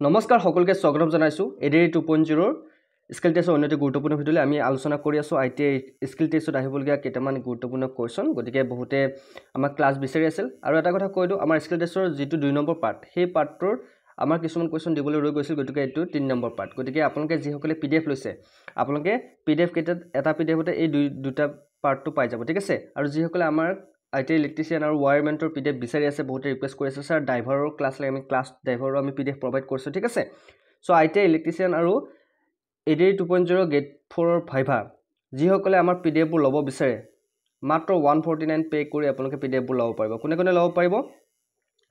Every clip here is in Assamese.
নমস্কাৰ সকলোকে স্বাগতম জনাইছো এডিআই 2.0 স্কিল টেষ্টৰ অন্যটি গুৰুত্বপূৰ্ণ ভিডিঅ'লৈ আমি আলোচনা কৰি আছো আইটিআই স্কিল টেষ্টত আহিবলগীয়া কেইটামান গুৰুত্বপূৰ্ণ কোৱেশ্চন গতিকে বহুতে আমাৰ ক্লাছ বিচাৰি আছিল আৰু এটা কথা কৈ দিও আমাৰ স্কিল টেষ্টৰ যেটো 2 নম্বৰ পাৰ্ট সেই পাৰ্টৰ আমাৰ কিছুমান কোৱেশ্চন দিবলৈ ৰৈ গৈছিল গতিকে এটো 3 নম্বৰ পাৰ্ট গতিকে আপোনালোকে যি সকলে পিডিএফ লৈছে আপোনালোকে পিডিএফ কেইটাত এটা পিডিএফতে এই দুটা পাৰ্টটো পাই যাব ঠিক আছে আৰু যি সকলে আমাৰ আইটিআই ইলেক্ট্ৰিচিয়ান আৰু ওয়ায়াৰমেন্টৰ পিডিএফ বিচাৰি আছে বহুতে ৰিকুৱেষ্ট কৰি আছে স্যাৰ ড্ৰাইভাৰৰ ক্লাছ লাগে আমি ক্লাছ ড্ৰাইভাৰৰ আমি পিডিএফ প্ৰভাইড কৰিছো ঠিক আছে সো আইটিআই ইলেক্ট্ৰিচিয়ান আৰু এডিআই 2.0 গেট 4 ৰ ভাইভা যি সকলে আমাৰ পিডিএফ বোৰ লব বিচাৰে মাত্ৰ 149 পে কৰি আপোনালোকে পিডিএফ বোৰ লব পাৰিব কোনে কোনে লব পাৰিব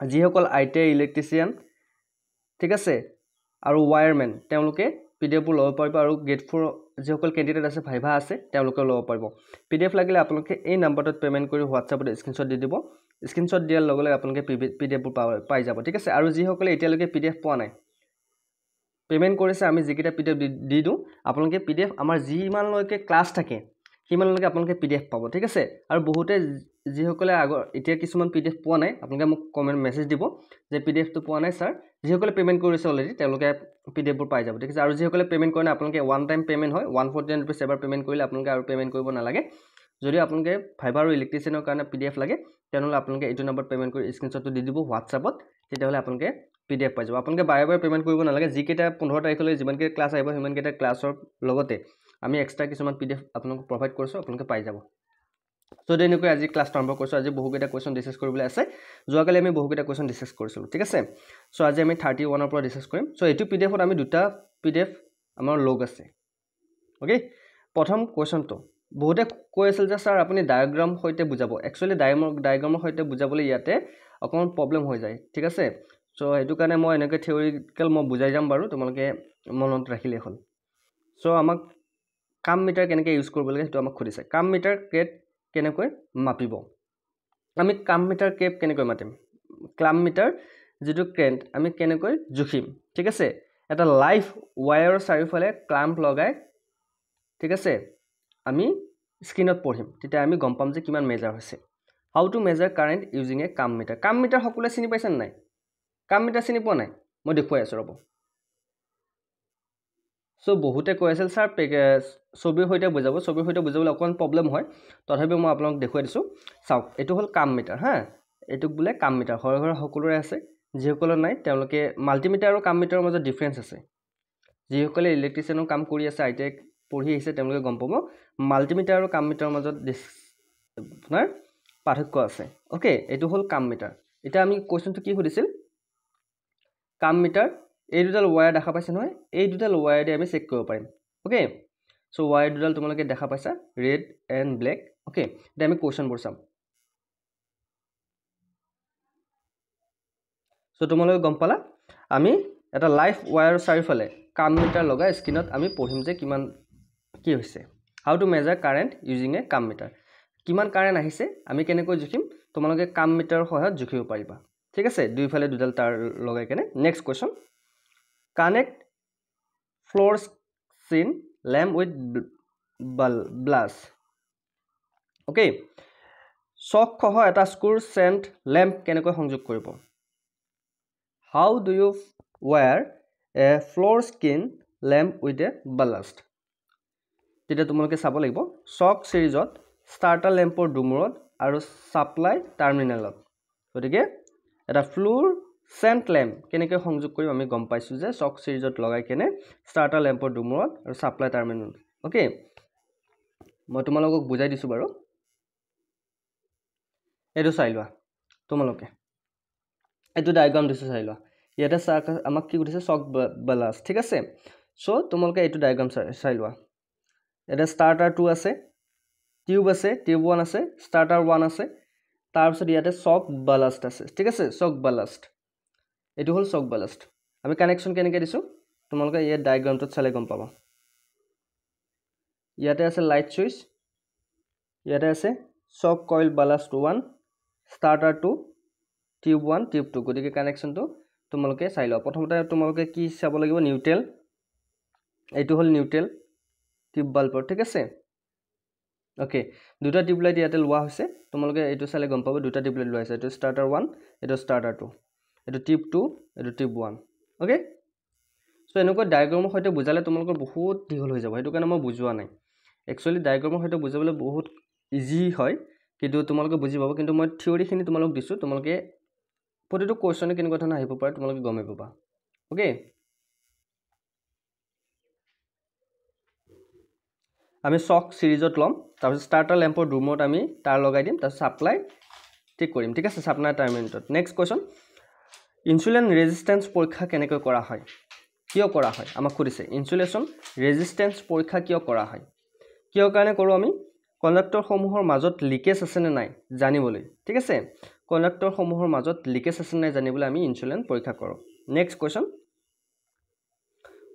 যি সকল আইটিআই ইলেক্ট্ৰিচিয়ান ঠিক আছে আৰু ওয়ায়াৰমেন তেওঁলোকে পিডিএফ বোৰ লব পাৰিব আৰু গেট 4 যি সকল ক্যান্ডিডেট আছে ভাইভা আছে তেওঁলোকে লব পাৰিব পিডিএফ লাগিলে আপোনালোকে এই নম্বৰটোত পেমেন্ট কৰি হোৱাটছআপত স্ক্ৰিনশ্বট দি দিব স্ক্ৰিনশ্বট দিয়াৰ লগে লগে আপোনালোকে পিডিএফ বোৰ পাই যাব ঠিক আছে আৰু যি সকলে এতিয়ালৈকে পিডিএফ পোৱা নাই পেমেন্ট কৰিছে আমি যিকিটা পিডিএফ দি দিও আপোনালোকে পিডিএফ আমাৰ যিমান লৈকে ক্লাছ থাকে কিমান লৈকে আপোনালোকে পিডিএফ পাব ঠিক আছে আৰু বহুতে যি সকলে আগৰ এতিয়া কিছুমান পিডিএফ পোৱা নাই আপোনালোকে মোক কমেন্ট মেছেজ দিব যে পিডিএফ টো পোৱা নাই স্যাৰ যি সকলে পেমেন্ট কৰিছে অলৰেডি তেওঁলোকে পিডিএফ বোৰ পাই যাব ঠিক আছে আৰু যি সকলে পেমেন্ট কৰা নাই আপোনালোকে ওৱান টাইম পেমেন্ট হয় 149 रुपीस এবাৰ পেমেন্ট কৰিলে আপোনালোকে আৰু পেমেন্ট কৰিব নালাগে যদি আপোনালোকে ভাইভা আৰু ইলেক্ট্ৰিচিয়ানৰ কাৰণে পিডিএফ লাগে তেনেহলে আপোনালোকে এইটো নম্বৰত পেমেন্ট কৰি স্ক্ৰিনশ্বটটো দি দিব হোৱাটছআপত তেতিয়াহলে আপোনালোকে পিডিএফ পাই যাব আপোনালোকে বাৰে বাৰে পেমেন্ট কৰিব নালাগে যিকেটা 15 তাৰিখলৈ যিমান কে ক্লাছ আহিব সিমান কেটা ক্লাছৰ লগতে আমি এক্সট্ৰা কিছুমান পিডিএফ আপোনালোকক প্ৰভাইড কৰিছো আপোনালোকে পাই যাব সো দেনকৈ আজি ক্লাছ আৰম্ভ কৰিছো আজি বহুকেটা কোৱেশ্চন ডিসকাস কৰিবলৈ আছে যোৱাকালি আমি বহুকেটা কোৱেশ্চন ডিসকাস কৰিছিলো ঠিক আছে সো আজি আমি 31 ৰ পৰা ডিসকাস কৰিম সো এইটো পিডিএফত আমি দুটা পিডিএফ আমাৰ লগ আছে ওকে প্ৰথম কোৱেশ্চনটো বহুতে কৈ আছিল যে স্যাৰ আপুনি ডায়াগ্ৰাম সৈতে বুজাব একচুয়ালি ডায়াগ্ৰামৰ সৈতে বুজাবলৈ ইয়াতে অকমান প্ৰবলেম হৈ যায় ঠিক আছে সো এটো কাৰণে মই এনেকৈ থিওৰিটিক্যাল মই বুজাই যাম বাৰু তোমালোকে মনত ৰাখিলে হ'ল সো আমাক কাম মিটাৰ কেনেকৈ ইউজ কৰিব লাগে হেতু আমাক খুদিছে কাম মিটাৰ কেট কেনেকৈ মাপিব আমি কাম মিটাৰ কেপ কেনেকৈ মাতিম ক্লাম মিটাৰ যেটো ক্ৰেন্ট আমি কেনেকৈ জুখিম ঠিক আছে এটা লাইভ ওয়্যাৰৰ চাৰিফালে ক্লাম্প লগাই ঠিক আছে আমি স্ক্ৰিনত পঢ়িম তেতিয়া আমি গম পাম যে কিমান মেজাৰ হৈছে how to measure current using a clamp meter সকলে চিনি পাইছেন নাই কাম মিটাৰ চিনি পোৱা নাই মই দেখুৱাই আছো ৰব সো বহুতে কৈ আছিল স্যাৰ ছবিৰ হৈতে বুজাবলৈ অকন প্ৰবলেম হয় তথাপি মই আপোনাক দেখুৱাই দিছো চাওক এটো হল কাম মিটাৰ হা এটুক বুলে কাম মিটাৰ ঘৰ সকলোৰে আছে যিসকলৰ নাই তেওঁলোকে মাল্টিমিটাৰ আৰু কাম মিটাৰৰ মাজত ডিফাৰেন্স আছে যিসকলে ইলেক্ট্ৰিচিয়ানৰ কাম কৰি আছে আইটিআই পঢ়ি আহিছে তেওঁলোকে গম পাব মাল্টিমিটাৰ আৰু কাম মিটাৰৰ মাজত আপোনাৰ পাৰ্থক্য আছে ওকে এটো হল কাম মিটাৰ এটা আমি কোৱেশ্চনটো কি সুধিছিল কাম মিটাৰ এই দুডাল ওয়্যাৰ দেখা পাইছে নহয় এই দুডাল ওয়্যাৰ দি আমি চেক কৰিব পাৰিম ওকে সো ওয়্যাৰ দুডাল তোমালোকে দেখা পাইছা ৰেড এন্ড ব্ল্যাক ওকে এতিয়া আমি কোৱেশ্চন বোৰ চাম সো তোমালোকে গম পালা আমি এটা লাইভ ওয়্যাৰৰ চাৰিফালে কাম মিটাৰ লগাই স্ক্ৰিনত আমি পঢ়িম যে কিমান কি হৈছে how to measure current using a clamp meter কিমান কাৰেন্ট আহিছে আমি কেনেকৈ জুখিম তোমালোকে কাম মিটাৰৰ সহায়ত জুখিব পাৰিবা ঠিক আছে দুইফালে দুডাল তাৰ লগাই কেনে next question connect fluorescent lamp with blast okay চক খহ এটা স্ক্ৰু সেন্ট ল্যাম্প কেনেকৈ সংযোগ কৰিব how do you wire a fluorescent lamp with a ballast তেতিয়া তোমালোকে চাব লাগিব চক সিৰিজত স্টাৰ্টাৰ ল্যাম্পৰ ডুমৰত আৰু সাপ্লাই টাৰ্মিনেলত গতিকে এটা fluorescent lamp কেনেকৈ সংযোগ কৰিম আমি গম পাইছো যে চক সিৰিজত লগাই কেনে স্টাৰ্টাৰ ল্যাম্পৰ ডুমৰত আৰু সাপ্লাই টাৰ্মিনেল ওকে মই তোমালোকক বুজাই দিছো বাৰু এটো চাই লোৱা তোমালোকে এটো ডায়াগ্ৰাম দিছো চাই লোৱা ইয়াতে আমাক কি কৈছে চক বালাস ঠিক আছে সো তোমালোকে এটো ডায়াগ্ৰাম চাই লোৱা এটা স্টাৰ্টাৰ 2 আছে টিউব 1 আছে স্টাৰ্টাৰ 1 আছে তাৰ পিছত ইয়াতে চক বালাস্ট আছে ঠিক আছে চক বালাস্ট এটো হল চক বালাস্ট আমি কানেকশন কেনেকৈ দিছো তোমালোকে এই ডায়াগ্ৰামটোত চালে গম পাবা ইয়াতে আছে লাইট সুইচ ইয়াতে আছে চক কইল বালাস্ট 1 স্টাৰ্টাৰ 2 টিউব 1 টিউব 2 গতিকে কানেকশনটো তোমালোকে চাই লও প্ৰথমতে তোমালোকে কি চাব লাগিব নিউট্ৰেল এইটো হল নিউট্ৰেল টিউব বাল্বৰ ঠিক আছে ওকে দুটা টিউব লাইট ইয়াতে লোৱা হৈছে তোমালোকে এইটো চালে গম পাব দুটা টিউব লাইট লোৱা হৈছে এইটো স্টাৰ্টাৰ 1 এইটো স্টাৰ্টাৰ 2 এইটো টিউব 2 এইটো টিউব 1 ওকে সো এনেকুৱা ডায়াগ্ৰামৰ সৈতে বুজালে তোমালোকৰ বহুত দীঘল হৈ যাব সেইটো কাৰণে মই বুজোৱা নাই একচুৱেলি ডায়াগ্ৰামৰ সৈতে বুজাবলৈ বহুত ইজি হয় কিন্তু তোমালোকে বুজি পাব কিন্তু মই থিওৰিখিনি তোমালোকক দিছোঁ তোমালোকে প্ৰতিটো কোৱেশ্যনে কেনেকুৱা ধৰণৰ আহিব পাৰে তোমালোকে গমে পাবা ওকে আমি শক সিৰিজত লম তাৰপিছত ষ্টাৰ্টাৰ লেম্পৰ ডুমত আমি তাৰ লগাই দিম তাৰপিছত সাপ্লাই ঠিক কৰিম ঠিক আছে সাপ্লাই টাৰ্মিনেটত নেক্সট কোৱেশ্যন ইনসুলিন ৰেজিস্ট্যান্স পৰীক্ষা কেনেকৈ কৰা হয় কিয় কৰা হয় আমাক সুধিছে ইনসুলেশন ৰেজিস্ট্যান্স পৰীক্ষা কিয় কৰা হয় কিয় কাৰণে কৰো আমি কণ্ডাক্টৰ সমূহৰ মাজত লিকেজ আছে নে নাই জানিবলৈ ঠিক আছে কণ্ডাক্টৰ সমূহৰ মাজত লিকেজ আছে নে নাই জানিবলৈ আমি ইনসুলিন পৰীক্ষা কৰো নেক্সট কোৱেশ্যন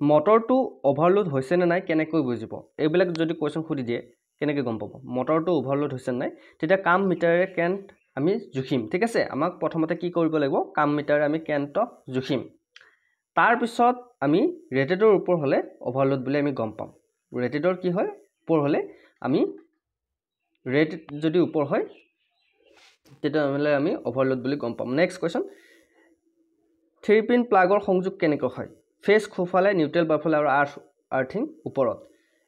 মটৰটো ওভাৰলোড হৈছে নে নাই কেনেকৈ বুজিব এইবিলাক যদি কোৱেশ্যন খুদি দিয়ে কেনেকৈ গম পাব মটৰটো ওভাৰলোড হৈছে নে নাই তেতিয়া কাম মিটাৰে কেন্ট আমি জুখিম ঠিক আছে আমাক প্ৰথমতে কি কৰিব লাগিব কাম মিটাৰে আমি কেন্টক জুখিম তাৰ পিছত আমি ৰেটেডৰ ওপৰ হলে ওভাৰলোড বুলি আমি গম পাম ৰেটেডৰ কি হয় ওপৰ হলে আমি ৰেট যদি ওপৰ হয় তেতিয়া আমি ওভাৰলোড বুলি গম পাম নেক্সট কোৱেশ্যন 3 পিন প্লাগৰ সংযোগ কেনেকৈ হয় ফেজ খুফালে নিউট্ৰেল বাফালে আৰু আৰ্থিং ওপৰত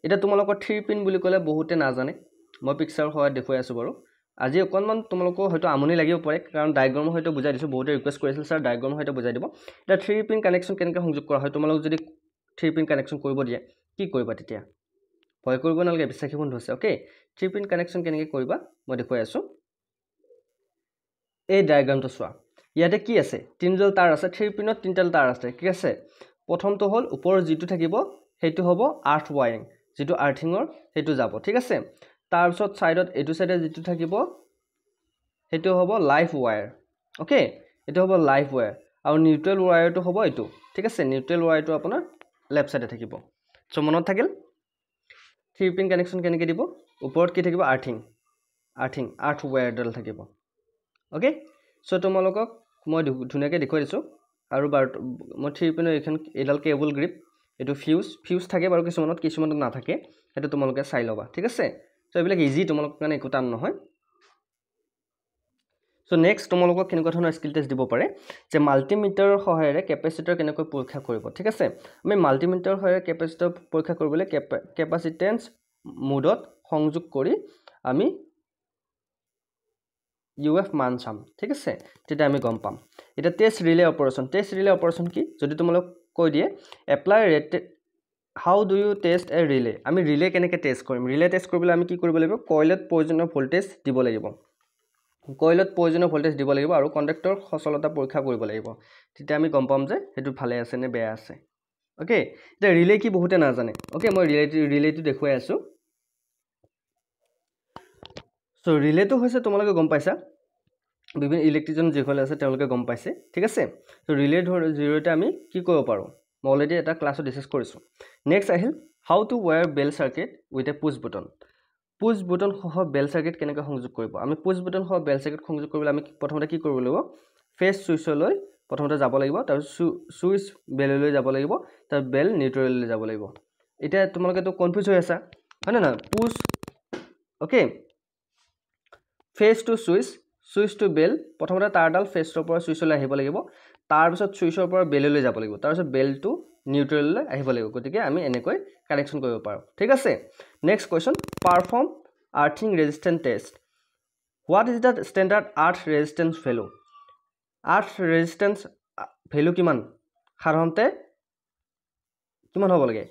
এটা তোমালোকৰ 3 পিন বুলি ক'লে বহুতে নাজানে মই পিকচাৰ হয় দেখুৱাই আছো বাৰু আজি অকনমান তোমালোকৰ হয়তো আমনি লাগিব পাৰে কাৰণ ডায়াগ্ৰামৰ হয়তো বুজাই দিছো বহুতে ৰিকুৱেষ্ট কৰিছিল স্যাৰ ডায়াগ্ৰামৰ হয়তো বুজাই দিব এটা 3 পিন কানেকচন কেনেকৈ সংযোগ কৰা হয় তোমালোক যদি 3 পিন কানেকচন কৰিব দিয়ে কি কৰিবা তেতিয়া ভয় কৰিব নালাগে বিশ্বাসী বন্ধু আছে ওকে 3 পিন কানেকচন কেনেকৈ কৰিবা মই দেখুৱাই আছো এই ডায়াগ্ৰামটো চোৱা ইয়াতে কি আছে তিনডাল তাৰ আছে 3 পিনত তিনডাল তাৰ আছে কি আছে প্ৰথমটো হল ওপৰ যেটো থাকিব হেতু হ'ব আৰ্থ ওয়াৰিং যেটো আৰ্থিংৰ হেতু যাব ঠিক আছে তাৰ পিছত সাইডত এটো সাইডে যেটো থাকিব হেতু হ'ব লাইভ ওয়্যাৰ ওকে এটো হ'ব লাইভ ওয়্যাৰ আৰু নিউট্ৰেল ওয়্যাৰটো হ'ব এটো ঠিক আছে নিউট্ৰেল ওয়্যাৰটো আপোনাৰ লেফট সাইডে থাকিব সো মনত থাকিল 3 পিন কানেকচন কেনেকৈ দিব ওপৰত কি থাকিব আৰ্থিং আৰ্থ ওয়্যাৰডাল থাকিব ওকে সো তোমালোকক মই ধুনিয়াকৈ দেখুৱাই দিছো আৰু মই 3 পিনৰ এখন এডাল কেবল গ্ৰিপ এটো ফিউজ থাকে বাৰু কিছুমানত নাথাকে এটা তোমালোকে চাই লবা ঠিক আছে সো এইবিলাক ইজি তোমালোকৰ কাৰণে একো টান নহয় সো নেক্সট তোমালোকক কেনেকুৱা ধৰণৰ স্কিল টেষ্ট দিব পাৰে যে মাল্টিমিটাৰৰ সহায়েৰে কেপাসিটৰ কেনেকৈ পৰীক্ষা কৰিব ঠিক আছে আমি মাল্টিমিটাৰৰ সহায়েৰে কেপাসিটৰ পৰীক্ষা কৰিবলৈ কেপাসিটেন্স মোডত সংযোগ কৰি আমি UF মান চাম ঠিক আছে তেতিয়া আমি গম পাম এটা টেষ্ট ৰিলে অপাৰেশন কি যদি তোমালোক কৈ দিয়ে apply rate how do you test a relay আমি ৰিলে কেনেকৈ টেষ্ট কৰিম ৰিলে টেষ্ট কৰিবলৈ আমি কি কৰিব লাগিব কইলত প্ৰয়োজনীয় ভোল্টেজ দিব লাগিব আৰু কণ্ডাক্টৰ সচলতা পৰীক্ষা কৰিব লাগিব তেতিয়া আমি গম পাম যে হেতু ভালে আছে নে বেয়া আছে ওকে এটা ৰিলে কি বহুতে নাজানে ওকে মই ৰিলেটো দেখুৱাই আছো সো ৰিলেটো হৈছে তোমালোকে গম পাইছা বিভিন্ন ইলেক্ট্ৰিচিয়ান যেসকল আছে তেওঁলোকে গম পাইছে ঠিক আছে সো ৰিলে জৰিয়তে আমি কি কৰিব পাৰো মই অলৰেডি এটা ক্লাছত ডিসকাস কৰিছো নেক্সট আহিল how to wire bell circuit with a push button সহ বেল সাৰ্কিট কেনেকৈ সংযোগ কৰিব আমি পুশ বুটন সহ বেল সাৰ্কিট সংযোগ কৰিবলৈ আমি প্ৰথমতে কি কৰিব লাগিব ফেজ সুইচলৈ প্ৰথমতে যাব লাগিব তাৰ সুইচ বেললৈ যাব লাগিব তাৰ বেল নিউট্ৰেললৈ যাব লাগিব এটা তোমালোকে তো কনফিউজ হৈ আছা হয় না push okay phase to switch to bell প্ৰথমতে তাৰডাল ফেজৰ পৰা সুইচলৈ আহিব লাগিব তাৰ পিছত সুইচৰ পৰা বেললৈ যাব লাগিব তাৰ পিছত বেল টু নিউট্ৰেললৈ আহিব লাগিব গতিকে আমি এনেকৈ কানেকচন কৰিব পাৰো ঠিক আছে next question perform earthing resistance test what is the standard earth resistance value earth resistance value কিমান সাধাৰণতে কিমান হ'ব লাগে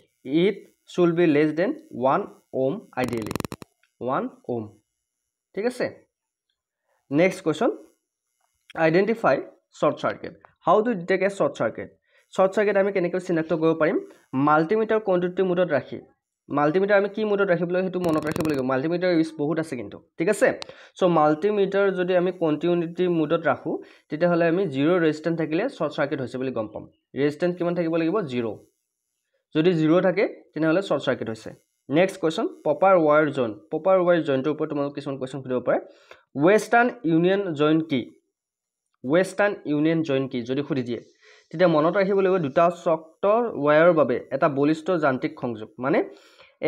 it should be less than 1 ohm ideally 1 ohm ঠিক আছে next question identify short circuit how to detect a short circuit আমি কেনেকৈ চিনাক্ত কৰিব পাৰিম মাল্টিমিটাৰ কন্টিনিউটি মোডত ৰাখি মাল্টিমিটাৰ আমি কি মোডত ৰাখিবলৈ হেতু মনত ৰাখিব লাগিব মাল্টিমিটাৰ ইউজ বহুত আছে কিন্তু ঠিক আছে সো মাল্টিমিটাৰ যদি আমি কন্টিনিউটি মোডত ৰাখো তেতিয়া হলে আমি 0 ৰেজিস্ট্যান্স থাকিলে শৰ্ট সাৰ্কিট হৈছে বুলি গম পাম ৰেজিস্ট্যান্স কিমান থাকিব লাগিব 0 যদি 0 থাকে তেনে হলে শৰ্ট সাৰ্কিট হৈছে নেক্সট কোৱেশ্যন পপাৰ ওয়্যাৰ জয়েন্টৰ ওপৰত তোমালোক কিছুমান কোৱেশ্যন খুদিব পাৰে ওয়েস্টাৰ্ণ ইউনিয়ন জয়েন্ট কি যদি খুদি দিয়ে তেতিয়া মনত ৰাখিব লাগিব দুটা শক্ত ওয়্যাৰৰ বাবে এটা বলিষ্ঠ যান্ত্ৰিক সংযোগ মানে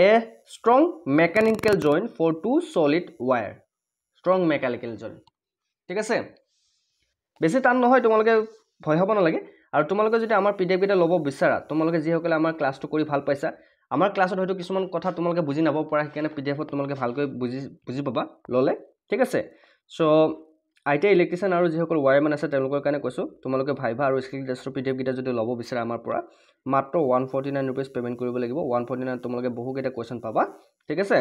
a strong mechanical joint for two solid wire ঠিক আছে বেছি টান নহয় তোমালোকে ভয় হ'ব নালাগে আৰু তোমালোকে যদি আমাৰ পিডিএফ কেইটা ল'ব বিচাৰা তোমালোকে যিসকলে আমাৰ ক্লাছটো কৰি ভাল পাইছা আমাৰ ক্লাছত হয়তো কিছুমান কথা তোমালোকে বুজি নাপাব পৰা সেইকাৰণে পিডিএফত তোমালোকে ভালকৈ বুজি পাবা ল'লে ঠিক আছে সো আইটি ইলেক্ট্ৰিচিয়ান আৰু যিসকল ওয়াৰমেন আছে তেওঁলোকৰ কাৰণে কৈছো তোমালোকে ভাইভা আৰু স্কিল টেষ্টৰ পিডিএফ কেইটা যদি ল'ব বিচাৰা আমাৰ পৰা মাত্ৰ 149 रुपीस পেমেন্ট কৰিব লাগিব 149 তোমালোকে বহু কেইটা কোৱেশ্চন পাবা ঠিক আছে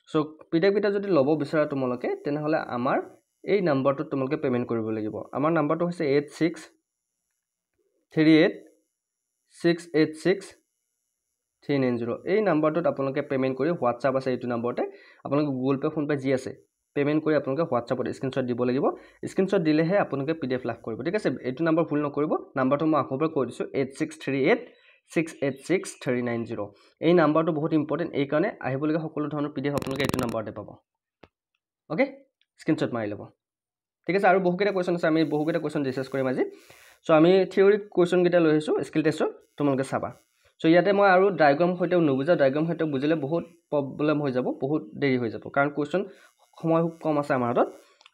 সো পিডিএফ কেইটা যদি ল'ব বিচাৰা তোমালোকে তেনেহলে আমাৰ এই নম্বৰটো তোমালোকে পেমেন্ট কৰিব লাগিব আমাৰ নম্বৰটো হৈছে 86386390 এই নম্বৰটোত আপোনালোকে পেমেন্ট কৰি WhatsApp আছে এইটো নম্বৰতে আপোনালোকে গুগল পে ফোন পে যি আছে পেমেন্ট কৰি আপোনালোকে WhatsAppত স্ক্ৰিনশ্বট দিব লাগিব স্ক্ৰিনশ্বট দিলেহে আপোনালোকে পিডিএফ লাভ কৰিব ঠিক আছে এইটো নম্বৰ ভুল নকৰিব নম্বৰটো মই আকৌ এবাৰ কৈ দিছো 8638686390 এই নম্বৰটো বহুত ইম্পৰ্টেন্ট এই কাৰণে আহিবলগা সকলো ধৰণৰ পিডিএফ আপোনালোকে এইটো নম্বৰতে পাব ওকে স্ক্ৰিনশ্বট মাৰি লব ঠিক আছে আৰু বহুকেইটা কোৱেশ্চন আছে আমি বহুকেইটা কোৱেশ্চন ডিসকাস কৰিম আজি সো আমি থিওৰিক কোৱেশ্চন কেইটা লৈ আহিছো স্কিল টেষ্টৰ তোমালোকে চাবা সো ইয়াতে মই আৰু ডায়াগ্ৰাম হৈতেও নুবুজা ডায়াগ্ৰাম হৈতেও বুজিলে বহুত প্ৰবলেম হৈ যাব বহুত দেৰি হৈ যাব কাৰণ কোৱেশ্চন সময় কম আছে আমাৰ হাতত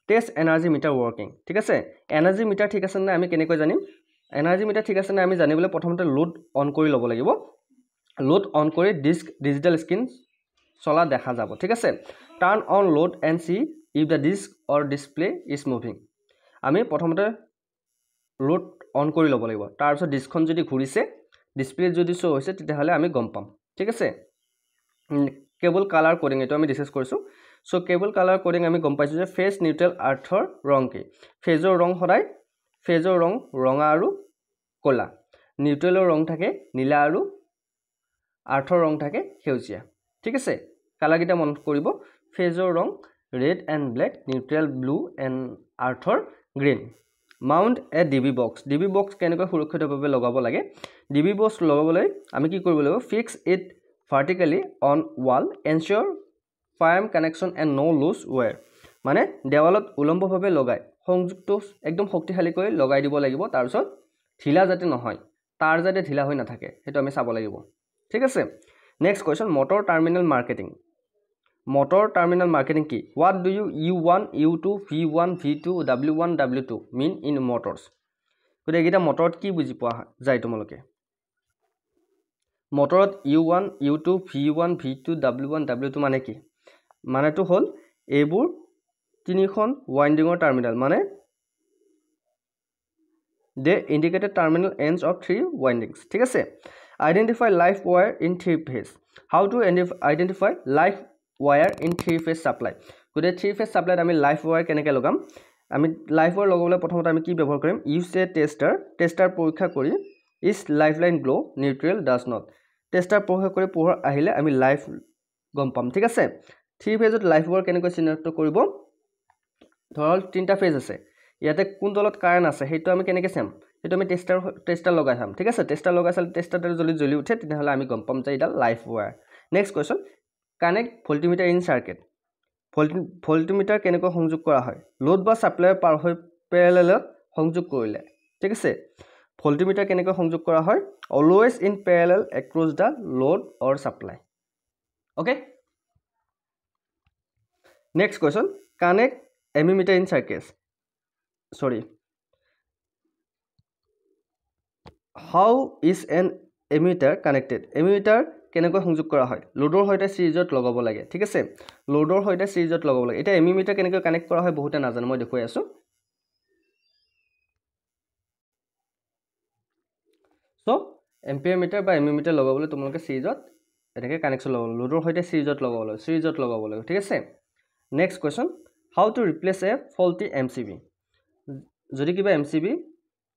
টেষ্ট এনাৰ্জি মিটাৰ ওয়াৰ্কিং ঠিক আছে এনাৰ্জি মিটাৰ ঠিক আছে না আমি কেনেকৈ জানিম এনাৰ্জি মিটাৰ ঠিক আছে না আমি জানিবলৈ প্ৰথমতে লোড অন কৰি ল'ব লাগিব লোড অন কৰি ডিজিটাল স্ক্ৰিন চলা দেখা যাব ঠিক আছে turn on load and see if the disc or display is moving আমি প্ৰথমতে লোড অন কৰি ল'ব লাগিব তাৰ পিছত ডিস্কখন যদি ঘূৰিছে ডিসপ্লে যদি শো হৈছে তেতিয়াহলে আমি গম পাম ঠিক আছে কেবল কালাৰ কোডিং এটো আমি ডিসকাস কৰিছো সো কেবল কালাৰ কোডিং আমি গম পাইছো যে ফেজ নিউট্ৰেল আৰ্থৰ ৰং কি ফেজৰ ৰং সদায় ফেজৰ ৰং ৰঙা আৰু কলা নিউট্ৰেলৰ ৰং থাকে নীলা আৰু আৰ্থৰ ৰং থাকে সেউজীয়া ঠিক আছে কালাৰ কিটা মনত কৰিব ফেজৰ ৰং red and black neutral blue and আৰ্থৰ green মাউন্ট এ ডিবি বক্স কেনেকৈ সুৰক্ষিতভাৱে লগাব লাগে ডিবি বক্স লগাবলৈ আমি কি কৰিব লাগিব fix it vertically on wall ensure firm connection and no loose wire মানে দেৱালত উলম্বভাৱে লগাই সংযুক্ত একদম শক্তিশালী কৰি লগাই দিব লাগিব তাৰ পিছত ঢিলা যাতে নহয় তার যাতে ঢিলা হৈ নাথাকে হেতু আমি চাব লাগিব ঠিক আছে নেক্সট কোৱেশ্চন মোটৰ টাৰ্মিনেল মাৰ্কেটিং কি what do you u1 u2 v1 v2 w1 w2 mean in motors গতে এটা মোটৰত কি বুজি পোৱা যায় তোমালোকে মোটৰত u1 u2 v1 v2 w1 w2 মানে কি মানেটো হল এইবোৰ তিনিখন ওয়াইন্ডিংৰ টাৰ্মিনেল মানে they indicated terminal ends of three windings ঠিক আছে identify live wire in three phase how to identify live wire in three phase supply গতে three phase supply আমি live wire কেনেকৈ লগাম আমি live wire লগাবলৈ প্ৰথমতে আমি কি ব্যৱহাৰ কৰিম use a tester পৰীক্ষা কৰি is lifeline glow neutral does not tester পৰীক্ষা কৰি পোহৰ আহিলে আমি live গম পাম ঠিক আছে three phase ত live wire কেনেকৈ চিনাক্ত কৰিব ধৰল তিনটা phase আছে ইয়াতে কোন দলত কাৰেন্ট আছে হেতু আমি কেনেকৈ চাম হেতু আমি টেষ্টাৰ লগাই চাম ঠিক আছে টেষ্টাৰ লগাই চালে টেষ্টাৰটো জ্বলি উঠে তেতিয়াহলে আমি গম পাম যে এটা live wire next question connect voltmeter in circuit voltmeter কেনেকৈ সংযোগ কৰা হয় লোড বা সাপ্লাই পাৰ হৈ প্যাৰেলেলত সংযোগ কৰিলে ঠিক আছে ভোল্টমিটাৰ কেনেকৈ সংযোগ কৰা হয় always in parallel across the load or supply okay next question connect ammeter in circuit how is an emitter connected emitter কেনেকৈ সংযোগ কৰা হয় লোডৰ হৈতে সিৰিজত লগাব লাগে ঠিক আছে লোডৰ হৈতে সিৰিজত লগাব লাগে এটা এমিমিটাৰ কেনেকৈ কানেক্ট কৰা হয় বহুতে নাজানো মই দেখুৱাই আছো সো এম্পিয়াৰ মিটাৰ বা এমিমিটাৰ লগাবলৈ তোমালোকে সিৰিজত এনেকৈ কানেকশন লগাব লোডৰ হৈতে সিৰিজত লগাব লাগে ঠিক আছে next question how to replace a faulty mcb যদি কিবা mcb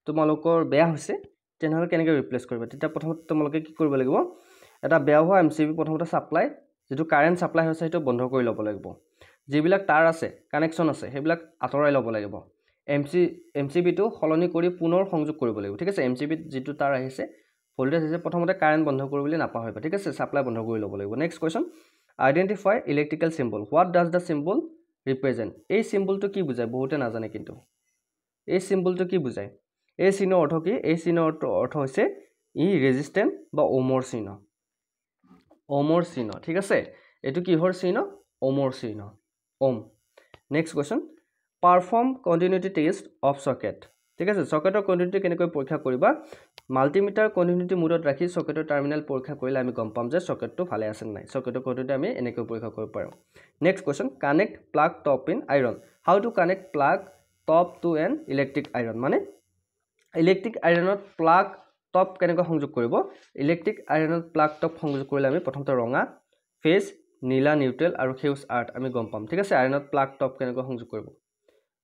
তোমালোকৰ বেয়া হৈছে তেনেহলে কেনেকৈ ৰিপ্লেস কৰিবা তেতিয়া প্ৰথমতে তোমালোকে কি কৰিব লাগিব এটা বেয়া হোৱা mcb প্ৰথমতে সাপ্লাই যেটো কাৰেন্ট সাপ্লাই হৈছে হেতু বন্ধ কৰি ল'ব লাগিব যিবিলাক তাৰ আছে কানেকশন আছে হেবিলাক আতৰাই ল'ব লাগিব mcb টো হলনি কৰি পুনৰ সংযোগ কৰিব লাগিব ঠিক আছে mcb যেটো তাৰ আহিছে ভোল্টেজ আছে প্ৰথমতে কাৰেন্ট বন্ধ কৰিবলৈ নাপাহৰিবা ঠিক আছে সাপ্লাই বন্ধ কৰি ল'ব লাগিব next question identify electrical symbol what does the symbol represent এই সিম্বলটো কি বুজায় বহুতে নাজানে কিন্তু এই সিম্বলটো কি বুজায় এই চিহ্নৰ অৰ্থ কি এই চিহ্নৰ অৰ্থ হৈছে ই ৰেজিস্ট্যান্ট বা ওমৰ চিহ্ন ঠিক আছে এটো কিহৰ চিহ্ন ওমৰ চিহ্ন ohm next question perform continuity test of socket ঠিক আছে সকেটৰ কণ্টিনিউটি কেনেকৈ পৰীক্ষা কৰিবা মাল্টিমিটাৰ কণ্টিনিউটি মোডত ৰাখি সকেটৰ টাৰ্মিনেল পৰীক্ষা কৰিলে আমি গম পাম যে সকেটটো ভালে আছে নাই সকেটৰ কণ্টিনিউটি আমি এনেকৈ পৰীক্ষা কৰিব পাৰোঁ next question connect plug top in iron how to connect plug top to an electric iron মানে ইলেক্ট্ৰিক আইৰনত প্লাগ টপ কেনেকৈ সংযোগ কৰিব ইলেক্ট্ৰিক আইৰনত প্লাগ টপ সংযোগ কৰিলে আমি প্ৰথমতে ৰঙা ফেজ নীলা নিউট্ৰেল আৰু সেউজ আৰ্থ আমি গম পাম ঠিক আছে আইৰনত প্লাগ টপ কেনেকৈ সংযোগ কৰিব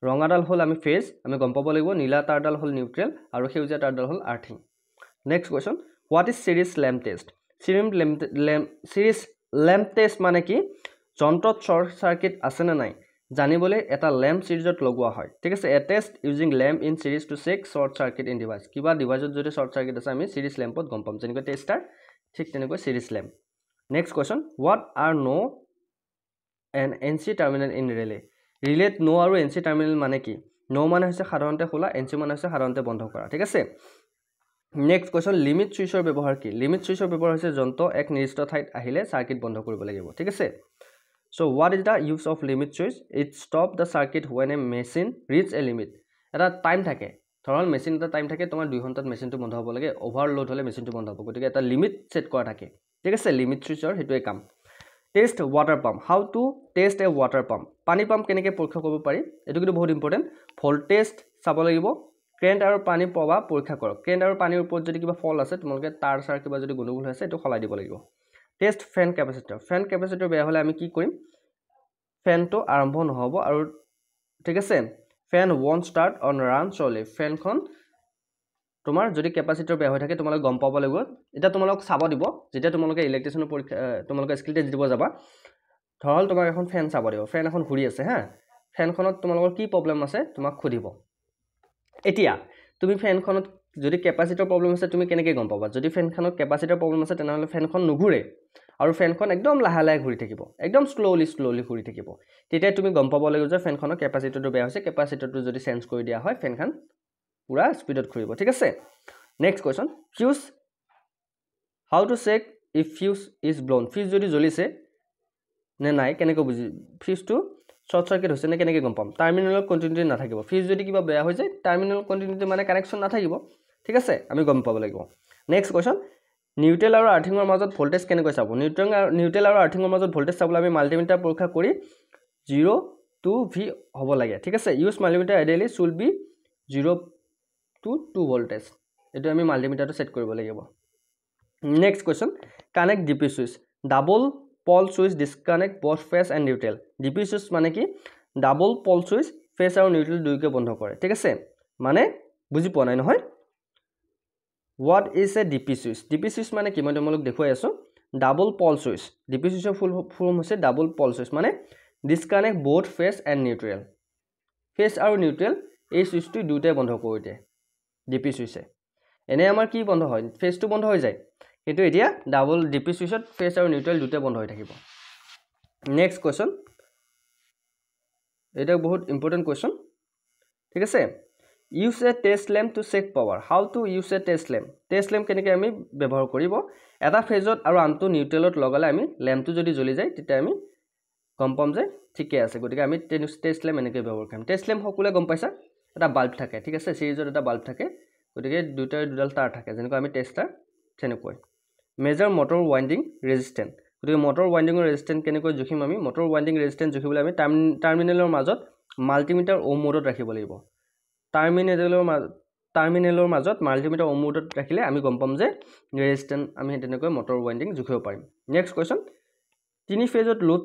ৰঙাডাল হ'ল আমি ফেজ আমি গম পাব লাগিব নীলা তাৰডাল হ'ল নিউট্ৰেল আৰু সেউজীয়া তাৰডাল হ'ল earthing next question what is series lamp test series lamp test মানে কি যন্ত্ৰত শৰ্ট সাৰ্কিট আছে না নাই জানিবলৈ এটা ল্যাম্প সিৰিজত লগোৱা হয় ঠিক আছে a test using lamp in series to check short circuit in device কিবা ডিভাইসত যদি শৰ্ট সাৰ্কিট আছে আমি সিৰিজ ল্যাম্পত গম পাম যেনেকৈ টেষ্টাৰ ঠিক তেনেকৈ series lamp next question what are NO N NC terminal in relay ৰিলেট নো আৰু এনসি টাৰ্মিনেল মানে কি নো মানে হৈছে সাধাৰণতে খোলা এনসি মানে হৈছে সাধাৰণতে বন্ধ কৰা ঠিক আছে নেক্সট কোৱেশ্চন লিমিট সুইচৰ ব্যৱহাৰ কি লিমিট সুইচৰ ব্যৱহাৰ হৈছে যন্ত্ৰ এক নিৰ্দিষ্ট ঠাইত আহিলে সাৰ্কিট বন্ধ কৰিব লাগিব ঠিক আছে so what is the use of limit switch it stop the circuit when a machine reach a limit এটা টাইম থাকে ধৰল মেচিন এটা টাইম থাকে তোমাৰ 2 ঘণ্টাত মেচিনটো বন্ধ হ'ব লাগে ওভাৰলোড হ'লে মেচিনটো বন্ধ হ'ব গতিকে এটা লিমিট সেট কৰা থাকে ঠিক আছে লিমিট সুইচৰ হেতুৱে কাম test water pump how to test A water pump পানী পাম্প কেনেকৈ পৰীক্ষা কৰিব পাৰি এটো কিন্তু বহুত ইম্পৰ্টেন্ট ভোল্টেজ চাব লাগিব কাৰেন্ট আৰু পানী প্ৰবাহ পৰীক্ষা কৰক কাৰেন্ট আৰু পানীৰ ওপৰত যদি কিবা ফল আছে তোমালোকে তাৰ সাৰ কিবা যদি গণ্ডগোল হৈছে এটো খলাই দিব লাগিব টেষ্ট ফেন কেপাচিটৰ বেয়া হলে আমি কি কৰিম ফেনটো আৰম্ভ নহব আৰু ঠিক আছে ফেন ওৱন্ট ষ্টাৰ্ট অন ৰান চলে ফেনখন তোমাৰ যদি কেপাচিটৰ বেয়া হৈ থাকে তোমালোকে গম পাব লাগিব এটা তোমালোক চাব দিব যেতিয়া তোমালোকে ইলেক্ট্ৰিচিয়ানৰ পৰীক্ষা তোমালোকে স্কিল টেষ্ট দিব যাবা ধৰল তোমাৰ এখন ফেন চাব দিব ফেন এখন ঘূৰি আছে হা ফেনখনত তোমালোকৰ কি প্ৰবলেম আছে তোমাক খুদিব এতিয়া তুমি ফেনখনত যদি কেপাচিটৰ প্ৰবলেম আছে তুমি কেনেকৈ গম পাবা যদি ফেনখনত কেপাচিটৰ প্ৰবলেম আছে তেনেহলে ফেনখন নুঘূৰে আৰু ফেনখন একদম লাহে লাহে ঘূৰি থাকিব একদম স্লোলি ঘূৰি থাকিব তেতিয়া তুমি গম পাব লাগিব যে ফেনখনৰ কেপাচিটৰটো বেয়া হৈছে কেপাচিটৰটো যদি চেঞ্জ কৰি দিয়া হয় ফেনখন পুৰা স্পিডত ঘূৰিব ঠিক আছে next question fuse how to check if fuse is blown fuse যদি জ্বলিছে নে নাই কেনেকৈ বুজি ফিউজটো শৰ্ট সাৰ্কিট হৈছে নে কেনেকৈ গম পাম টাৰ্মিনেলৰ কন্টিনিউটি নাথাকিব ফিউজ যদি কিবা বেয়া হৈ যায় টাৰ্মিনেল কন্টিনিউটি মানে কানেকশ্যন নাথাকিব ঠিক আছে আমি গম পাব লাগিব নেক্সট কোৱেশ্চন নিউট্ৰেল আৰু আৰ্থিঙৰ মাজত ভোল্টেজ কেনেকৈ চাব নিউট্ৰেল আৰু আৰ্থিঙৰ মাজত ভোল্টেজ চাবলৈ আমি মাল্টিমিটাৰ পৰীক্ষা কৰি 0 to V হ'ব লাগে ঠিক আছে use multimeter ideally should be 0 to 2 voltage এটো আমি মাল্টিমিটাৰটো সেট কৰিব লাগিব next question connect DP switch double pole switch disconnect both phase and neutral DP switch মানে কি ডাবল পল সুইচ ফেজ আৰু নিউট্ৰেল দুইকে বন্ধ কৰে ঠিক আছে মানে বুজি পোৱা নাই নহয় What is a DP switch? DP switch মানে কি মই তোমালোক দেখুৱাই আছো ডাবল পল সুইচ DP switchৰ ফুল ফৰ্ম হৈছে ডাবল পল সুইচ মানে disconnect both phase and neutral phase আৰু neutral এই সুইচটো দুইটাই বন্ধ কৰি দিয়ে DP সুইচে এনে আমাৰ কি বন্ধ হয় ফেজটো বন্ধ হৈ যায় কিন্তু এতিয়া ডাবল DP সুইচত ফেজ আৰু নিউট্ৰেল দুইটাই বন্ধ হৈ থাকিব নেক্সট কোৱেশ্চন এটা বহুত ইম্পৰ্টেন্ট কোৱেশ্চন ঠিক আছে use a test lamp to check power how to use a test lamp কেনেকৈ আমি ব্যৱহাৰ কৰিব এটা ফেজত আৰু আনটো নিউট্ৰেলত লগালে আমি ল্যাম্পটো যদি জ্বলি যায় তেতিয়া আমি গম পাম যে ঠিকই আছে গতিকে আমি টেষ্ট ল্যাম্প এনেকৈ ব্যৱহাৰ কৰিম টেষ্ট ল্যাম্প সকলোৱে গম পাইছা এটা বাল্ব থাকে ঠিক আছে সিৰিজত এটা বাল্ব থাকে গতিকে দুডাল তাৰ থাকে যেনেকৈ আমি টেষ্টাৰ তেনেকৈ মেজাৰ মটৰ ওয়াইন্ডিং ৰেজিস্ট্যান্স গতিকে মটৰ ওয়াইন্ডিংৰ ৰেজিস্ট্যান্স কেনেকৈ জুখিম আমি মটৰ ওয়াইন্ডিং ৰেজিস্ট্যান্স জুখিবলৈ আমি টাৰ্মিনেলৰ মাজত মাল্টিমিটাৰ ওম মোডত ৰাখিব লাগিব টাৰ্মিনেলৰ মাজত মাল্টিমিটাৰ ওম মোডত ৰাখিলে আমি গম পাম যে ৰেজিস্ট্যান্স আমি তেনেকৈ মটৰ ওয়াইন্ডিং জুখিব পাৰিম নেক্সট কোৱেশ্চন তিনি ফেজত লোড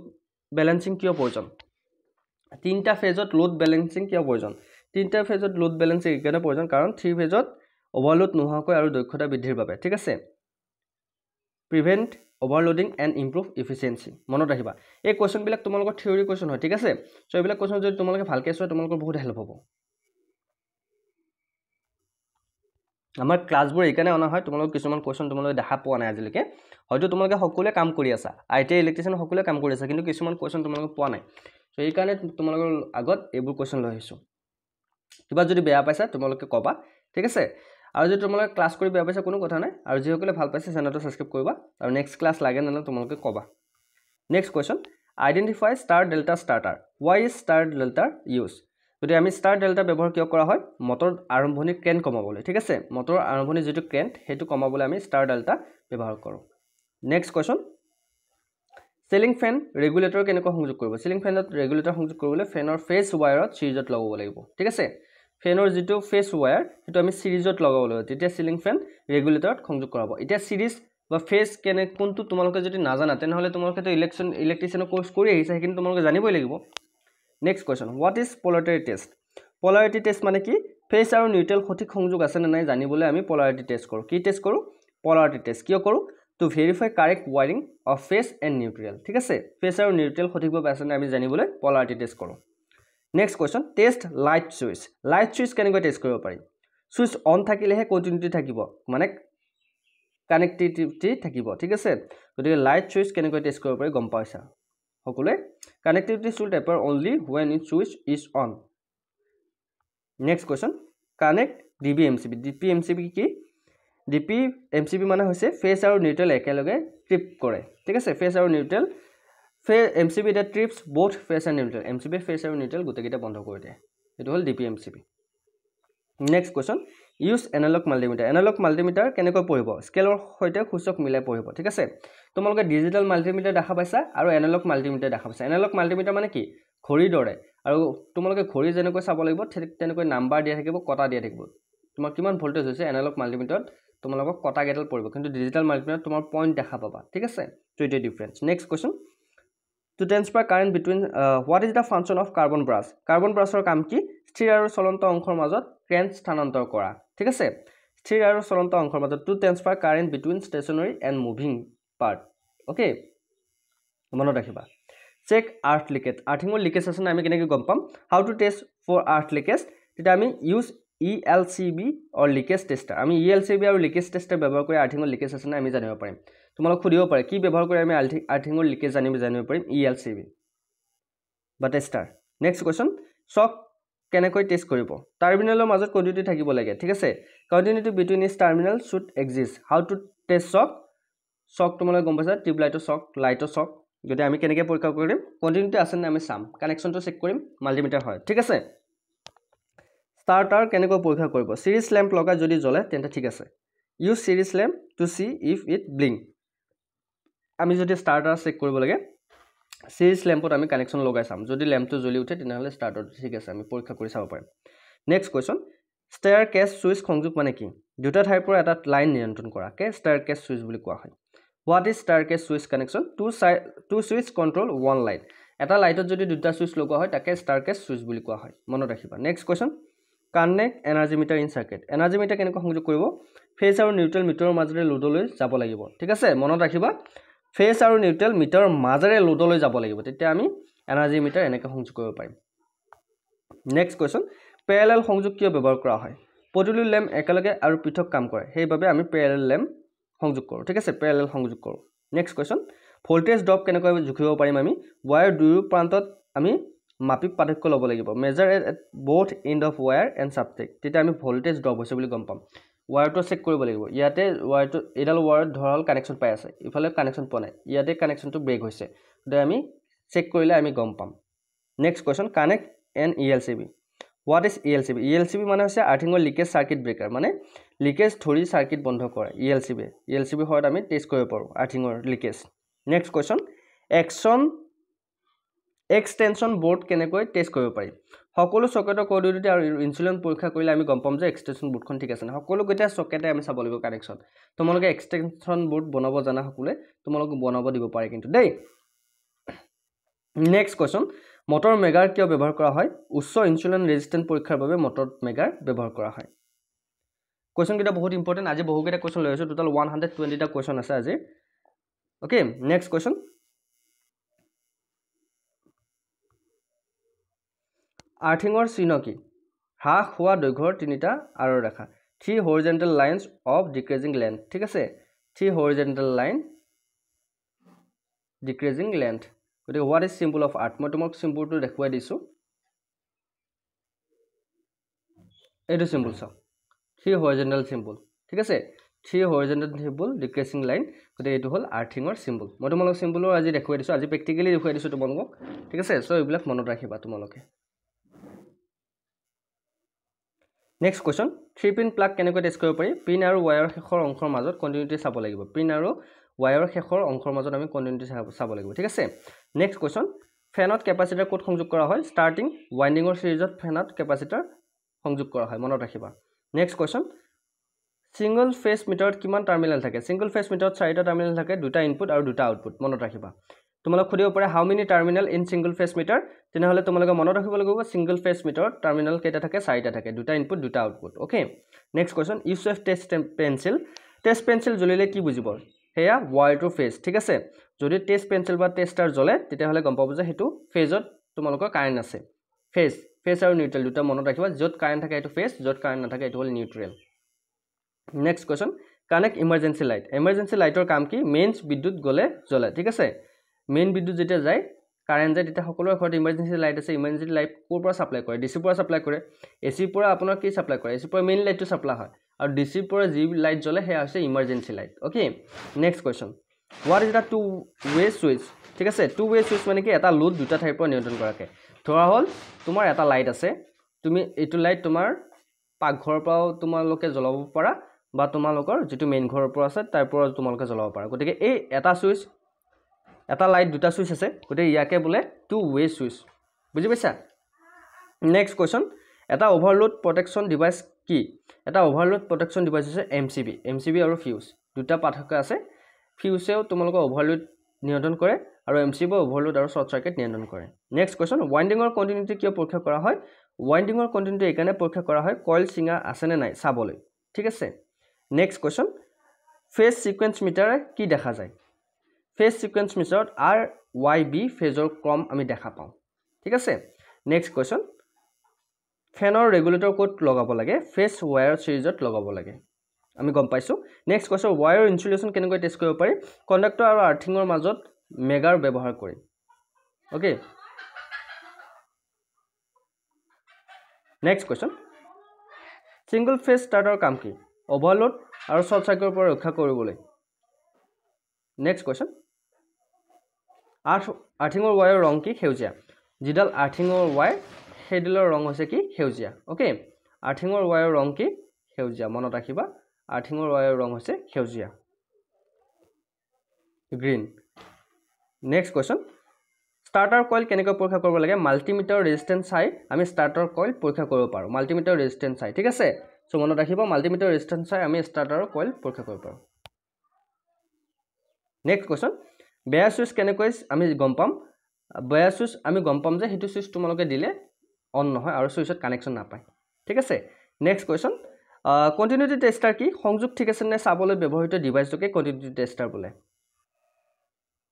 বেলেন্সিং কিয় প্ৰয়োজন তিনটা ফেজত লোড বেলেন্সিং কিয় প্ৰয়োজন তিনটা ফেজত লোড বেলেন্সিং কিয়নো প্ৰয়োজন কাৰণ থ্ৰী ফেজত ওভাৰলোড নোহোৱাকৈ আৰু দক্ষতা বৃদ্ধিৰ বাবে ঠিক আছে prevent overloading and improve efficiency মনত ৰাখিবা এই কোৱেশ্চনবিলাক তোমালোকৰ থিওৰি কোৱেশ্চন হয় ঠিক আছে সো এইবিলাক কোৱেশ্চন যদি তোমালোকে ভালকৈ চোৱা তোমালোকৰ বহুত হেল্প হ'ব আমাৰ ক্লাছবোৰ এইকাৰণে অনা হয় তোমালোক কিছুমান কোৱেশ্চন তোমালোকে দেখা পোৱা নাই আজিলৈকে হয়তো তোমালোকে সকলোৱে কাম কৰি আছা আইটি ইলেক্ট্ৰিচিয়ান সকলোৱে কাম কৰি আছে কিন্তু কিছুমান কোৱেশ্চন তোমালোকে পোৱা নাই সো এই কাৰণে তোমালোকৰ আগত এইবোৰ কোৱেশ্চন লৈ আহিছো কিবা যদি বেয়া পাইছা তোমালোকে কবা ঠিক আছে আৰু যদি তোমালোকে ক্লাছ কৰি বেয়া পাইছা কোনো কথা নাই আৰু যিসকলে ভাল পাইছে চেনেলটো সাবস্ক্ৰাইব কৰিবা আৰু নেক্সট ক্লাছ লাগে না তোমালোকে কবা next question identify star delta starter why is star delta used গতিকে আমি ষ্টাৰ ডেল্টা ব্যৱহাৰ কিয় কৰা হয় মটৰ আৰম্ভণিৰ ক্ৰেণ্ট কমাবলৈ ঠিক আছে মটৰ আৰম্ভণিৰ যিটো ক্ৰেণ্ট সেইটো কমাবলৈ আমি ষ্টাৰ ডেল্টা ব্যৱহাৰ কৰোঁ নেক্সট কোৱেশ্চন সিলিং ফেন ৰেগুলেটৰ কেনেকৈ সংযোগ কৰিব সিলিং ফেনত ৰেগুলেটৰ সংযোগ কৰিবলৈ ফেনৰ ফেজ ৱায়াৰত সিৰিজত লগাব লাগিব ঠিক আছে ফেনৰ যিটো ফেজ ৱায়াৰ সেইটো আমি সিৰিজত লগাব লাগিব তেতিয়া সিলিং ফেন ৰেগুলেটৰত সংযোগ কৰাব এতিয়া সিৰিজ বা ফেজ কেনে কোনটো তোমালোকে যদি নাজানা তেনেহলে তোমালোকে তো ইলেক্ট্ৰিচিয়ানৰ কোৰ্স কৰি আহিছা কিন্তু তোমালোকে জানিবই লাগিব next question what is polarity test polarity test মানে কি ফেজ আৰু নিউট্ৰেল সঠিক সংযোগ আছে নে নাই জানিবলৈ আমি পোলাৰিটি টেষ্ট কৰোঁ কি টেষ্ট কৰোঁ পোলাৰিটি টেষ্ট কিয় কৰোঁ to verify correct wiring of phase and neutral ঠিক আছে phase আৰু neutral সঠিকভাৱে আছে নে আমি জানিবলৈ polarity test কৰোঁ next question test light switch কেনেকৈ টেষ্ট কৰিব পাৰি switch on থাকিলেহে continuity থাকিব মানে connectivity থাকিব ঠিক আছে গতিকে light switch কেনেকৈ টেষ্ট কৰিব পাৰি গম পাইছা সকলোৱে connectivity should appear only when its switch is on next question connect DB-MCB DB-MCB কি DB-MCB মানে হৈছে ফেজ আৰু নিউট্ৰেল একেলগে ট্ৰিপ কৰে ঠিক আছে ফেজ আৰু neutral MCB that trips both phase and neutral MCB phase আৰু নিউট্ৰেল গোটেইটা বন্ধ কৰি দিয়ে এটো হল DB-MCB next question use analog multimeter কেনেকৈ পঢ়িব স্কেলৰ সৈতে সূচক মিলাই পঢ়িব ঠিক আছে তোমালোকে ডিজিটেল মাল্টিমিটাৰ দেখা পাইছা আৰু এনালগ মাল্টিমিটাৰ দেখা পাইছা এনালগ মাল্টিমিটাৰ মানে কি ঘড়ীৰ দৰে আৰু তোমালোকে ঘড়ী যেনেকৈ চাব লাগিব তেনেকৈ নাম্বাৰ দিয়া থাকিব কটা দিয়া থাকিব তোমাৰ কিমান ভোল্টেজ হৈছে এনালগ মাল্টিমিটাৰত তোমালোকক কটা গেটল পৰিব কিন্তু ডিজিটেল মাল্টিমিটাৰত তোমাৰ পইণ্ট দেখা পাবা ঠিক আছে তো এটো difference next question to transfer current between what is the function of carbon brushৰ কাম কি স্থিৰ আৰু চলন্ত অংশৰ মাজত কাৰেন্ট স্থানান্তৰ কৰা ঠিক আছে স্থিৰ আৰু চলন্ত অংশৰ মাজত to transfer current between stationary and moving part okay মনত ৰাখিবা চেক আৰ্থ লিকেজ আৰ্থিঙৰ লিকেজ আছে না আমি কেনেকৈ গম পাম how to test for earth leakage তেতিয়া আমি use ELCB or leakage tester আমি ELCB আৰু leakage tester ব্যৱহাৰ কৰি আৰ্থিঙৰ লিকেজ আছে না আমি জানিব পাৰিম তোমালোক খুদিব পাৰে কি ব্যৱহাৰ কৰি আমি আৰ্থিঙৰ লিকেজ জানিব পাৰিম ELCB বা টেষ্টাৰ নেক্সট কোৱেশ্চন শক কেনেকৈ টেষ্ট কৰিব টাৰ্মিনেলৰ মাজত কন্টিনিউটি থাকিব লাগে ঠিক আছে continuity between each terminal should exist how to test shock তোমালোকে গম পাইছা টিউব লাইটৰ শক যদি আমি কেনেকৈ পৰীক্ষা কৰিম কন্টিনিউটি আছে না আমি চাম কানেকচনটো চেক কৰিম মাল্টিমিটাৰ হয় ঠিক আছে starter কেনেকৈ পৰীক্ষা কৰিব সিৰিজ ল্যাম্প লগাই যদি জ্বলে তেন্তে ঠিক আছে use series lamp to see if it blink আমি যদি starter চেক কৰিব লাগে সিৰিজ ল্যাম্পত আমি কানেকচন লগাই চাম যদি ল্যাম্পটো জ্বলি উঠে তেনেহলে starter ঠিক আছে আমি পৰীক্ষা কৰি চাব পাৰিম next question stair case switch সংযোগ মানে কি দুটা ঠাইৰ পৰা এটা লাইন নিয়ন্ত্ৰণ কৰাকে stair case switch বুলি কোৱা হয় what is stair case switch connection two switch control one light এটা লাইটত যদি দুটা সুইচ লগোৱা হয় তাকে stair case switch বুলি কোৱা হয় মনত ৰাখিবা next question connect energy meter in circuit energy meter কেনেকৈ সংযোগ কৰিব ফেজ আৰু নিউট্ৰেল মিটাৰৰ মাজেৰে লোডলৈ যাব লাগিব ঠিক আছে মনত ৰাখিবা ফেজ আৰু নিউট্ৰেল মিটাৰৰ মাজেৰে লোডলৈ যাব লাগিব তেতিয়া আমি এনাৰ্জি মিটাৰ এনেকৈ সংযোগ কৰিব পাৰিম নেক্সট কোৱেশ্চন প্যাৰেলাল সংযোগ কিয় ব্যৱহাৰ কৰা হয় পজিটিভ ল্যাম্প একেলগে আৰু পৃথক কাম কৰে সেইবাবে আমি প্যাৰেলাল ল্যাম্প সংযোগ কৰোঁ ঠিক আছে প্যাৰেলাল সংযোগ কৰোঁ নেক্সট কোৱেশ্চন ভোল্টেজ ড্ৰপ কেনেকৈ জুখিব পাৰিম আমি ওয়্যাৰ দুয়ো প্ৰান্তত আমি মাপি পাৰ্থক্য ল'ব লাগিব measure at both end of wire and subject তেতিয়া আমি ভোল্টেজ ড্ৰপ হৈছে বুলি গম পাম ওয়্যাৰটো চেক কৰিব লাগিব ইয়াতে ওয়্যাৰটো এডাল ওয়্যাৰত ধৰাল কানেকচন পাই আছে ইফালে কানেকচন পোৱা নাই ইয়াতে কানেকচনটো ব্ৰেক হৈছে তেতিয়া আমি চেক কৰিলে আমি গম পাম next question connect an ELCB what is ELCB মানে হৈছে আৰ্থিঙৰ লিকেজ সাৰ্কিট ব্ৰেকাৰ মানে লিকেজ ধৰি সাৰ্কিট বন্ধ কৰে ELCB হয় আমি টেষ্ট কৰিব পাৰো আৰ্থিঙৰ leakage next question extension board কেনেকৈ টেষ্ট কৰিব পাৰি সকলো সকেটৰ কোঅৰ্ডিনেট আৰু ইনসুলেশন পৰীক্ষা কৰিলে আমি গম পাম যে এক্সটেনশন বোৰ্ডখন ঠিক আছে না সকলো গটা সকেটে আমি চাব লাগিব কানেকচন তোমালোকে এক্সটেনশন বোৰ্ড বনাব জানা সকলে তোমালোক বনাব দিব পাৰে কিন্তু দেই নেক্সট কোৱেশ্চন মটৰ মেগাৰ কিয় ব্যৱহাৰ কৰা হয় উচ্চ ইনসুলেশন ৰেজিস্ট্যান্ট পৰীক্ষাৰ বাবে মটৰ মেগাৰ ব্যৱহাৰ কৰা হয় কোৱেশ্চন কিটা বহুত ইম্পৰ্টেন্ট আজি বহু কেটা কোৱেশ্চন লৈ আছো টোটাল 120 টা কোৱেশ্চন আছে আজি ওকে নেক্সট কোৱেশ্চন আৰ্থিঙৰ চিহ্ন কি হ্ৰাস হোৱা দৈৰ্ঘ্যৰ তিনিটা আৰৰ ৰেখা 3 horizontal lines of decreasing length ঠিক আছে 3 horizontal line decreasing length গতিকে what is symbol of earth মই তোমাক সিম্বলটো দেখুৱাই দিছো এইটো সিম্বল চাও 3 horizontal symbol ঠিক আছে 3 horizontal symbol decreasing line গতিকে এইটো হল আৰ্থিঙৰ সিম্বল মই তোমাক সিম্বলৰ আজি দেখুৱাই দিছো আজি প্ৰ্যাকটিক্যালি দেখুৱাই দিছো তোমাক ঠিক আছে সো এইবিলাক মনত ৰাখিবা তোমালোকে নেক্সট কুৱেশ্যন 3 পিন প্লাগ কেনেকৈ টেষ্ট কৰিব পাৰি পিন আৰু ৱায়াৰৰ শেষৰ অংশৰ মাজত কণ্টিনিউটি চাব লাগিব পিন আৰু ৱায়াৰৰ শেষৰ অংশৰ মাজত আমি কণ্টিনিউটি চাব লাগিব ঠিক আছে নেক্সট কুৱেশ্যন ফেনত কেপাচিটাৰ ক'ত সংযোগ কৰা হয় ষ্টাৰ্টিং ৱাইণ্ডিঙৰ সিৰিজত ফেনত কেপাচিটাৰ সংযোগ কৰা হয় মনত ৰাখিবা নেক্সট কুৱেশ্যন সিঙ্গল ফেজ মিটাৰত কিমান টাৰ্মিনেল থাকে সিঙ্গল ফেজ মিটাৰত 4টা টাৰ্মিনেল থাকে দুটা ইনপুট আৰু দুটা আউটপুট মনত ৰাখিবা তোমালোক খুদিব পাৰে how many terminal in single phase meter তেনেহলে তোমালোকে মনত ৰাখিব লাগিব সিঙ্গল ফেজ মিটাৰত টাৰ্মিনেল কেইটা থাকে 4টা থাকে দুটা ইনপুট দুটা output okay next question use of test pencil জ্বলিলে কি বুজিব হেয়া ৱায়াৰটো ফেজ ঠিক আছে যদি টেষ্ট পেন্সিল বা টেষ্টাৰ জ্বলে তেতিয়াহলে গম পাব যে হেতু ফেজত তোমালোকৰ কাৰেন্ট আছে ফেজ আৰু নিউট্ৰেল দুটা মনত ৰাখিবা যত কাৰেন্ট থাকে এটো ফেজ যত কাৰেন্ট নাথাকে এটো হল neutral next question connect emergency লাইটৰ কাম কি মেইনছ বিদ্যুৎ গলে জ্বলে ঠিক আছে মেইন বিদ্যুৎ যেতিয়া যায় কাৰেন্ট যায় তেতিয়া সকলোৰ ঘৰত ইমাৰ্জেন্সি লাইট আছে ইমাৰ্জেন্সি লাইট কোৰ পৰা সাপ্লাই কৰে ডিসি পৰা সাপ্লাই কৰে এসি পৰা আপোনাৰ কি সাপ্লাই কৰে এসি পৰা মেইন লাইটটো সাপ্লাই হয় আৰু ডিসি পৰা যি লাইট জ্বলে হেয়া আছে emergency light okay next question what is the two way switch ঠিক আছে টু ৱে সুইচ মানে কি এটা লোড দুটা ঠাইৰ পৰা নিয়ন্ত্ৰণ কৰাকে ধৰা হল তোমাৰ এটা লাইট আছে তুমি এইটো লাইট তোমাৰ পাকঘৰৰ পৰা তোমালোকে জ্বলাব পাৰা বা তোমালোকৰ যেটো মেইন ঘৰৰ পৰা আছে তাৰ পৰা তোমালোকে জ্বলাব পাৰা গতিকে এই এটা সুইচ এটা লাইট দুটা সুইচ আছে গতিকে ইয়াকে বলে টু ৱে সুইচ বুজি পাইছা নেক্সট কুৱেশ্যন এটা ওভাৰলোড প্ৰটেকচন ডিভাইস কি এটা ওভাৰলোড প্ৰটেকচন ডিভাইস আছে এমসিবি আৰু ফিউজ দুটা পাৰ্থক্য আছে ফিউজেও তোমালোকৰ ওভাৰলোড নিয়ন্ত্ৰণ কৰে আৰু এমসিবি ওভাৰলোড আৰু শৰ্ট সাৰ্কিট নিয়ন্ত্ৰণ কৰে নেক্সট কুৱেশ্যন ওৱাইণ্ডিঙৰ কন্টিনিউটি কিয় পৰীক্ষা কৰা হয় ওৱাইণ্ডিঙৰ কন্টিনিউটি একানে পৰীক্ষা কৰা হয় কইল সিঙা আছে নে নাই চাবলৈ ঠিক আছে নেক্সট কুৱেশ্যন ফেজ সিকোয়েন্স মিটাৰে কি দেখা যায় ফেজ সিকোয়েন্স মিটাৰত আৰ ওয়াই বি ফেজৰ ক্ৰম আমি দেখা পাওঁ ঠিক আছে নেক্সট কুৱেশ্যন ফেনৰ ৰেগুলেটৰ কোড লগাব লাগে ফেজ ওয়্যাৰ সিৰিজত লগাব লাগে আমি গম পাইছো নেক্সট কুৱেশ্যন ওয়্যাৰ ইনসুলেশন কেনেকৈ টেষ্ট কৰিব পাৰি কণ্ডাক্টৰ আৰু আৰ্থিঙৰ মাজত মেগাৰ ব্যৱহাৰ কৰি okay next question single phase starter কাম কি ওভাৰলোড আৰু শৰ্ট সাৰ্কিটৰ পৰা ৰক্ষা কৰিবলৈ নেক্সট কুৱেশ্যন আৰ্থিঙৰ ওয়্যাৰৰ ৰং কি সেউজীয়া যিডাল আৰ্থিঙৰ ওয়্যাৰ হেডলৰ ৰং হৈছে কি সেউজীয়া ওকে আৰ্থিঙৰ ওয়্যাৰৰ ৰং কি সেউজীয়া মনত ৰাখিবা আৰ্থিঙৰ ওয়্যাৰৰ ৰং হৈছে সেউজীয়া গ্ৰীন নেক্সট কুৱেশ্যন স্টাৰ্টাৰ কইল কেনেকৈ পৰীক্ষা কৰিব লাগে মাল্টিমিটাৰ ৰেজিস্ট্যান্স চাই আমি স্টাৰ্টাৰ কইল পৰীক্ষা কৰিব পাৰো মাল্টিমিটাৰ ৰেজিস্ট্যান্স চাই ঠিক আছে সো মনত ৰাখিবা মাল্টিমিটাৰ ৰেজিস্ট্যান্স চাই আমি স্টাৰ্টাৰ কইল পৰীক্ষা কৰিব পাৰো নেক্সট কুৱেশ্যন বেয়া সুইচ কেনেকৈ আমি গম পাম বেয়া সুইচ আমি গম পাম যে হেতু সুইচ তোমালোকে দিলে অন নহয় আৰু সুইচত কানেকশন নাপায় ঠিক আছে নেক্সট কুৱেশ্যন কন্টিনিউটি টেষ্টাৰ কি সংযোগ ঠিক আছে নে চাবলৈ ব্যৱহৃত ডিভাইসটোকে কন্টিনিউটি টেষ্টাৰ বোলে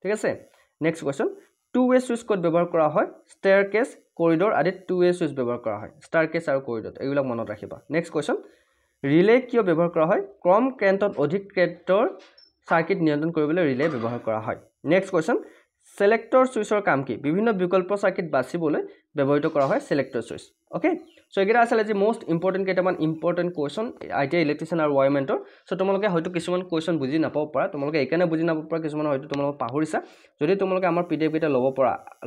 ঠিক আছে next question two way switch code ব্যৱহাৰ কৰা হয় ষ্টেয়াৰকেছ কৰিডৰ আদি টু ৱে সুইচ ব্যৱহাৰ কৰা হয় ষ্টাৰকেছ আৰু কৰিডৰ এইবিলাক মনত ৰাখিবা নেক্সট কুৱেশ্যন ৰিলে কিয় ব্যৱহাৰ কৰা হয় ক্ৰম কাৰেণ্টত অধিক কাৰেণ্টৰ সাৰ্কিট নিয়ন্ত্ৰণ কৰিবলৈ ৰিলে ব্যৱহাৰ কৰা হয় নেক্সট কুৱেশ্যন সিলেক্টৰ সুইচৰ কাম কি বিভিন্ন বিকল্প সাৰ্কিট বাছিবলৈ ব্যৱহৃত কৰা হয় সিলেক্টৰ সুইচ ওকে সো এগেৰা আছে আজি মোস্ট ইম্পৰ্টেন্ট কেইটামান ইম্পৰ্টেন্ট কুৱেশ্যন আইটিআই ইলেক্ট্ৰিচিয়ান আৰু ওয়াৰমেন্টৰ সো তোমালোকে হয়তো কিছুমান কুৱেশ্যন বুজি নাপাব পাৰা তোমালোকে একানে বুজি নাপাব পাৰা কিছুমান হয়তো তোমালোকে পাহৰিছা যদি তোমালোকে আমাৰ পিডিএফ এটা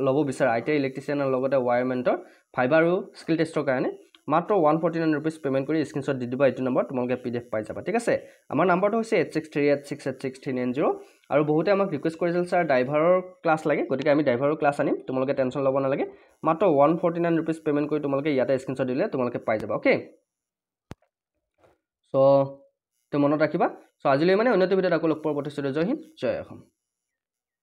ল'ব বিচাৰা আইটিআই ইলেক্ট্ৰিচিয়ানৰ লগতে ওয়াৰমেন্টৰ ফাইবাৰ আৰু স্কিল টেষ্টৰ কাৰণে মাত্ৰ 149 रुपीस পেমেন্ট কৰি স্ক্ৰিনশ্বট দি দিবা এইটো নম্বৰ তোমালোকে পিডিএফ পাই যাবা ঠিক আছে আমাৰ নম্বৰটো হৈছে 8638686390 আৰু বহুতে আমাক ৰিকুৱেষ্ট কৰিছিল স্যাৰ ড্ৰাইভাৰৰ ক্লাছ লাগে গতিকে আমি ড্ৰাইভাৰৰ ক্লাছ আনিম তোমালোকে টেনচন ল'ব নালাগে মাত্ৰ 149 रुपीस পেমেন্ট কৰি তোমালোকে ইয়াতে স্ক্ৰিনশ্বট দিলে তোমালোকে পাই যাবা ওকে সো তো মনত ৰাখিবা সো আজিলৈ মানে অন্য ভিডিঅ'ত আকৌ লগ পোৱাৰ প্ৰতিশ্ৰুতি জয় হিন্দ জয় অসম